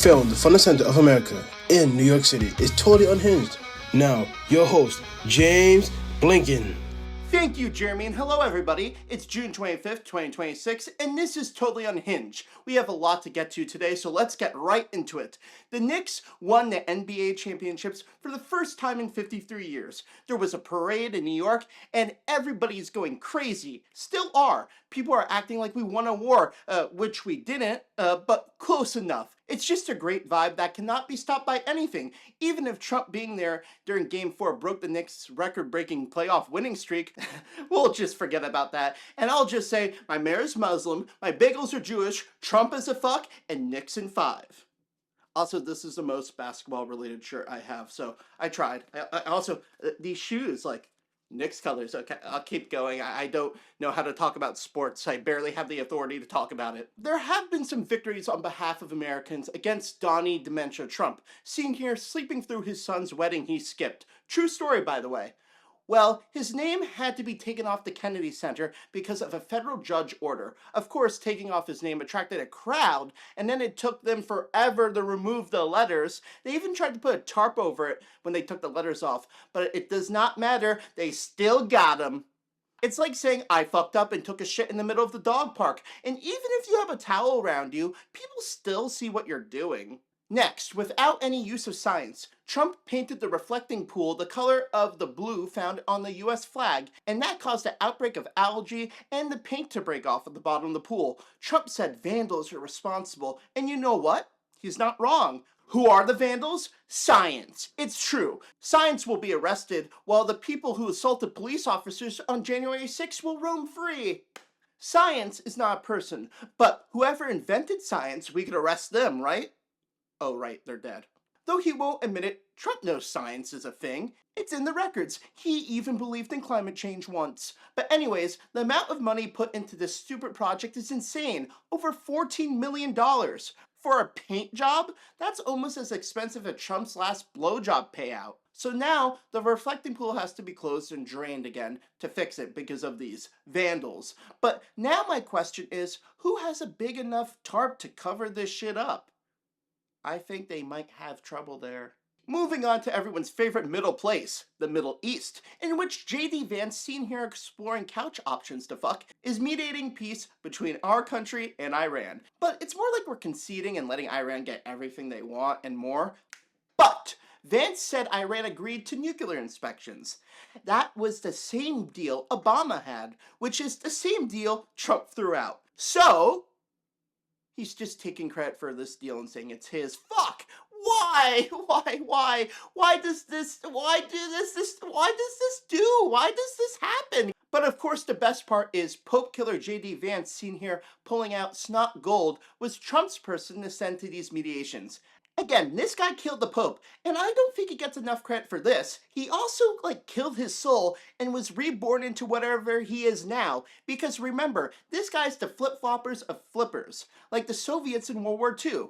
Filmed from the center of America in New York City, is Totally Unhinged. Now, your host, James Blinken. Thank you, Jeremy, and hello, everybody. It's June 25th, 2026, and this is Totally Unhinged. We have a lot to get to today, so let's get right into it. The Knicks won the NBA championships for the first time in 53 years. There was a parade in New York, and everybody's going crazy. Still are. People are acting like we won a war, which we didn't, but close enough. It's just a great vibe that cannot be stopped by anything. Even if Trump being there during Game 4 broke the Knicks' record-breaking playoff winning streak, we'll just forget about that. And I'll just say, my mayor's Muslim, my bagels are Jewish, Trump is a fuck, and Knicks in 5. Also, this is the most basketball-related shirt I have, so I tried. I also, these shoes, like, Knicks colors. Okay, I'll keep going. I don't know how to talk about sports. I barely have the authority to talk about it. There have been some victories on behalf of Americans against Donnie Dementia Trump, seen here sleeping through his son's wedding he skipped. True story, by the way. Well, his name had to be taken off the Kennedy Center because of a federal judge order. Of course, taking off his name attracted a crowd, and then it took them forever to remove the letters. They even tried to put a tarp over it when they took the letters off, but it does not matter. They still got him. It's like saying, I fucked up and took a shit in the middle of the dog park. And even if you have a towel around you, people still see what you're doing. Next, without any use of science, Trump painted the reflecting pool the color of the blue found on the US flag, and that caused an outbreak of algae and the paint to break off at the bottom of the pool. Trump said vandals are responsible, and you know what? He's not wrong. Who are the vandals? Science. It's true. Science will be arrested, while the people who assaulted police officers on January 6th will roam free. Science is not a person, but whoever invented science, we could arrest them, right? Oh, right, they're dead. Though he won't admit it, Trump knows science is a thing. It's in the records. He even believed in climate change once. But anyways, the amount of money put into this stupid project is insane. Over $14 million. For a paint job? That's almost as expensive as Trump's last blowjob payout. So now, the reflecting pool has to be closed and drained again to fix it because of these vandals. But now my question is, who has a big enough tarp to cover this shit up? I think they might have trouble there. Moving on to everyone's favorite middle place, the Middle East, in which J.D. Vance, seen here exploring couch options to fuck, is mediating peace between our country and Iran. But it's more like we're conceding and letting Iran get everything they want and more. But Vance said Iran agreed to nuclear inspections. That was the same deal Obama had, which is the same deal Trump threw out. So he's just taking credit for this deal and saying it's his. Fuck! Why? Why does this happen? But of course the best part is Pope killer J.D. Vance, seen here pulling out snot gold, was Trump's person to send to these mediations. Again, this guy killed the Pope, and I don't think he gets enough credit for this. He also, killed his soul and was reborn into whatever he is now. Because remember, this guy's the flip-floppers of flippers, like the Soviets in World War II.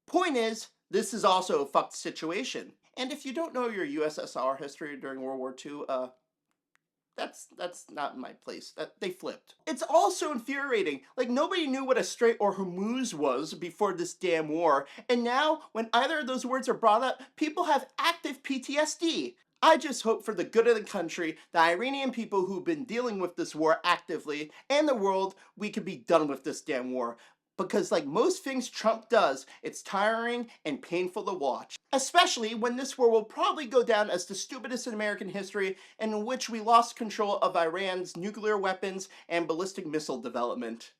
Point is, this is also a fucked situation. And if you don't know your USSR history during World War II, that's not my place. They flipped. It's also infuriating. Nobody knew what a Strait or Hormuz was before this damn war. And now, when either of those words are brought up, people have active PTSD. I just hope for the good of the country, the Iranian people who've been dealing with this war actively, and the world, we could be done with this damn war. Because like most things Trump does, it's tiring and painful to watch. Especially when this war will probably go down as the stupidest in American history, and in which we lost control of Iran's nuclear weapons and ballistic missile development.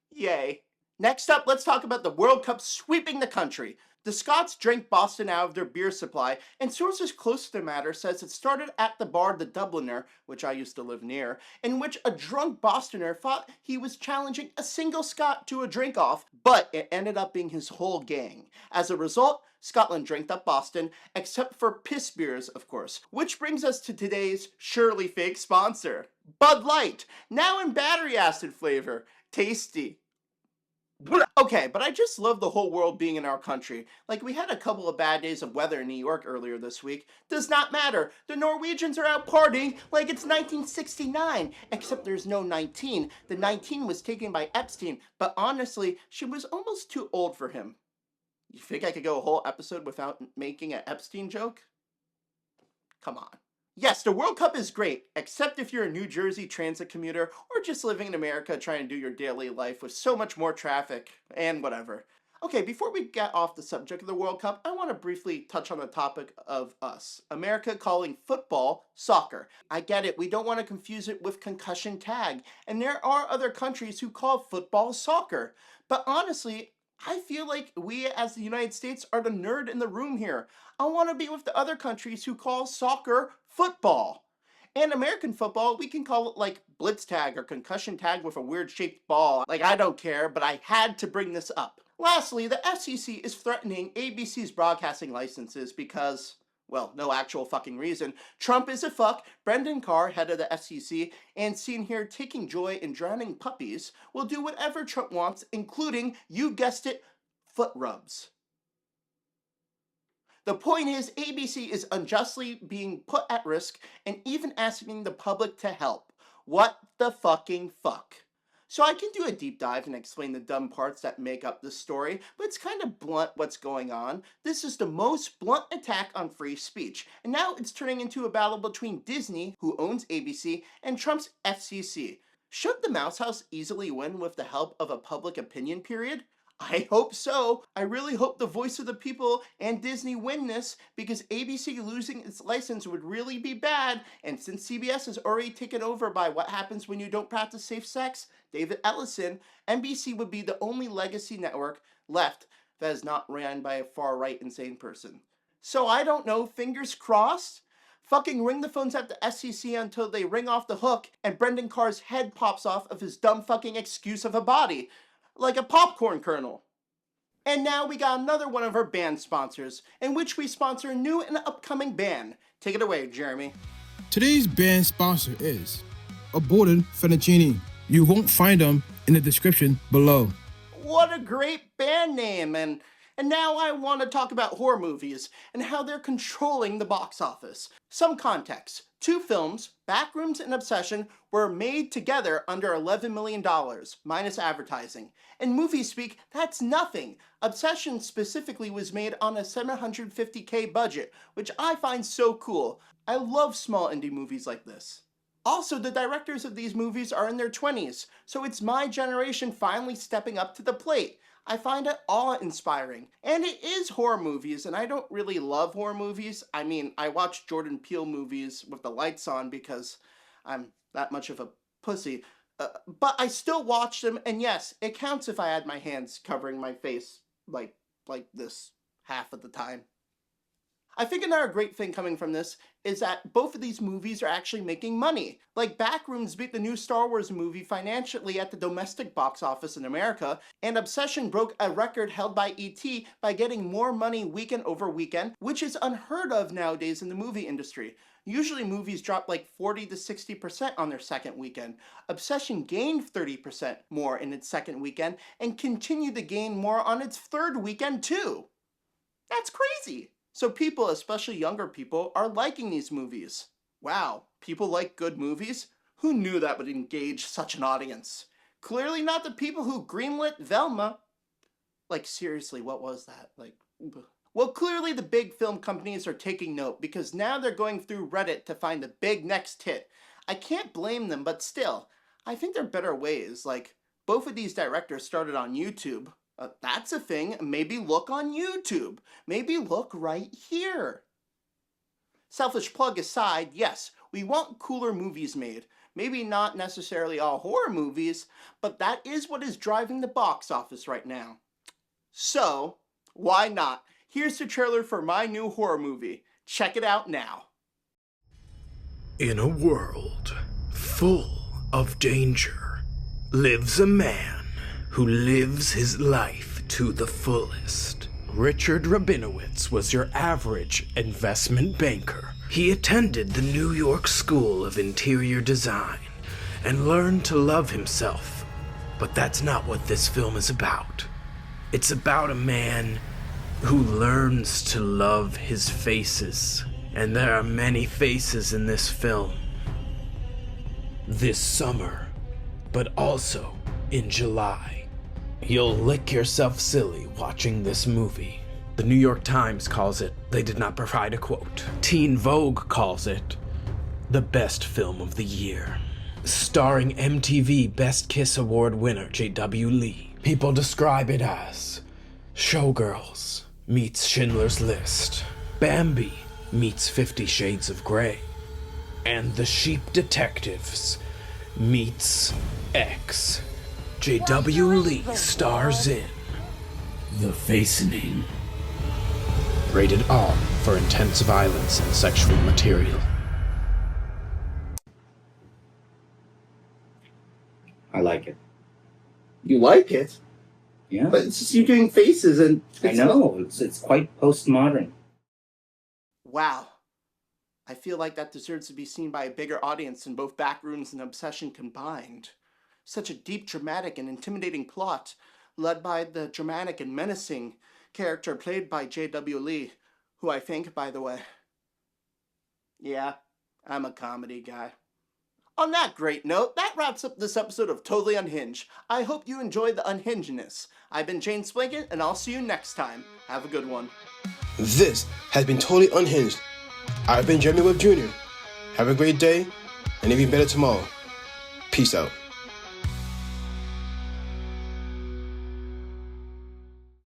Yay. Next up, let's talk about the World Cup sweeping the country. The Scots drank Boston out of their beer supply, and sources close to the matter says it started at the bar The Dubliner, which I used to live near, in which a drunk Bostoner thought he was challenging a single Scot to a drink-off, but it ended up being his whole gang. As a result, Scotland drank up Boston, except for piss beers, of course. Which brings us to today's surely fake sponsor, Bud Light, now in battery acid flavor. Tasty. Okay, but I just love the whole world being in our country. We had a couple of bad days of weather in New York earlier this week. Does not matter. The Norwegians are out partying like it's 1969. Except there's no 19. The 19 was taken by Epstein, but honestly, she was almost too old for him. You think I could go a whole episode without making an Epstein joke? Come on. Yes, the World Cup is great, except if you're a New Jersey transit commuter or just living in America trying to do your daily life with so much more traffic and whatever. Okay, before we get off the subject of the World Cup, I want to briefly touch on the topic of us. America calling football soccer. I get it, we don't want to confuse it with concussion tag, and there are other countries who call football soccer. But honestly, I feel like we as the United States are the nerd in the room here. I want to be with the other countries who call soccer football. And American football, we can call it like blitz tag or concussion tag with a weird shaped ball. Like, I don't care, but I had to bring this up. Lastly, the FCC is threatening ABC's broadcasting licenses because, well, no actual fucking reason. Trump is a fuck, Brendan Carr, head of the FCC, and seen here taking joy in drowning puppies, will do whatever Trump wants, including, you guessed it, foot rubs. The point is, ABC is unjustly being put at risk and even asking the public to help. What the fucking fuck? So I can do a deep dive and explain the dumb parts that make up this story, but it's kind of blunt what's going on. This is the most blunt attack on free speech, and now it's turning into a battle between Disney, who owns ABC, and Trump's FCC. Should the Mouse House easily win with the help of a public opinion period? I hope so. I really hope the voice of the people and Disney win this, because ABC losing its license would really be bad, and since CBS is already taken over by What Happens When You Don't Practice Safe Sex, David Ellison, NBC would be the only legacy network left that is not ran by a far-right insane person. So I don't know, fingers crossed? Fucking ring the phones at the SEC until they ring off the hook and Brendan Carr's head pops off of his dumb fucking excuse of a body. Like a popcorn kernel. And now we got another one of our band sponsors, in which we sponsor a new and upcoming band. Take it away, Jeremy. Today's band sponsor is Aborted Fettuccine. You won't find them in the description below. What a great band name, and now I want to talk about horror movies and how they're controlling the box office. Some context. 2 films, Backrooms and Obsession, were made together under $11 million, minus advertising. In movie speak, that's nothing. Obsession specifically was made on a $750K budget, which I find so cool. I love small indie movies like this. Also, the directors of these movies are in their 20s, so it's my generation finally stepping up to the plate. I find it awe-inspiring. And it is horror movies, and I don't really love horror movies. I mean, I watch Jordan Peele movies with the lights on because I'm that much of a pussy. But I still watch them, and yes, it counts if I had my hands covering my face like this half of the time. I think another great thing coming from this is that both of these movies are actually making money. Like, Backrooms beat the new Star Wars movie financially at the domestic box office in America, and Obsession broke a record held by E.T. by getting more money weekend over weekend, which is unheard of nowadays in the movie industry. Usually movies drop like 40 to 60% on their second weekend. Obsession gained 30% more in its second weekend and continued to gain more on its third weekend too. That's crazy! So people, especially younger people, are liking these movies. Wow, people like good movies? Who knew that would engage such an audience? Clearly not the people who greenlit Velma. Like, seriously, what was that? Well, clearly the big film companies are taking note, because now they're going through Reddit to find the big next hit. I can't blame them, but still, I think there are better ways. Like, both of these directors started on YouTube. That's a thing. Maybe look on YouTube. Maybe look right here. Selfish plug aside, yes, we want cooler movies made. Maybe not necessarily all horror movies, but that is what is driving the box office right now. So, why not? Here's the trailer for my new horror movie. Check it out now. In a world full of danger lives a man who lives his life to the fullest. Richard Rabinowitz was your average investment banker. He attended the New York School of Interior Design and learned to love himself. But that's not what this film is about. It's about a man who learns to love his faces. And there are many faces in this film. This summer, but also in July. You'll lick yourself silly watching this movie. The New York Times calls it, they did not provide a quote. Teen Vogue calls it the best film of the year. Starring MTV Best Kiss Award winner J.W. Lee. People describe it as Showgirls meets Schindler's List, Bambi meets 50 Shades of Grey, and The Sheep Detectives meets X. J.W. Lee stars in The Facening. Rated R for intense violence and sexual material. I like it. You like it? Yeah. But it's just you doing faces and... I know. It's quite postmodern. Wow. I feel like that deserves to be seen by a bigger audience than both Backrooms and Obsession combined. Such a deep, dramatic, and intimidating plot, led by the dramatic and menacing character played by J.W. Lee, who I think, by the way... Yeah, I'm a comedy guy. On that great note, that wraps up this episode of Totally Unhinged. I hope you enjoyed the unhingedness. I've been James Blanket, and I'll see you next time. Have a good one. This has been Totally Unhinged. I've been Jeremy Webb Jr. Have a great day, and even better tomorrow. Peace out.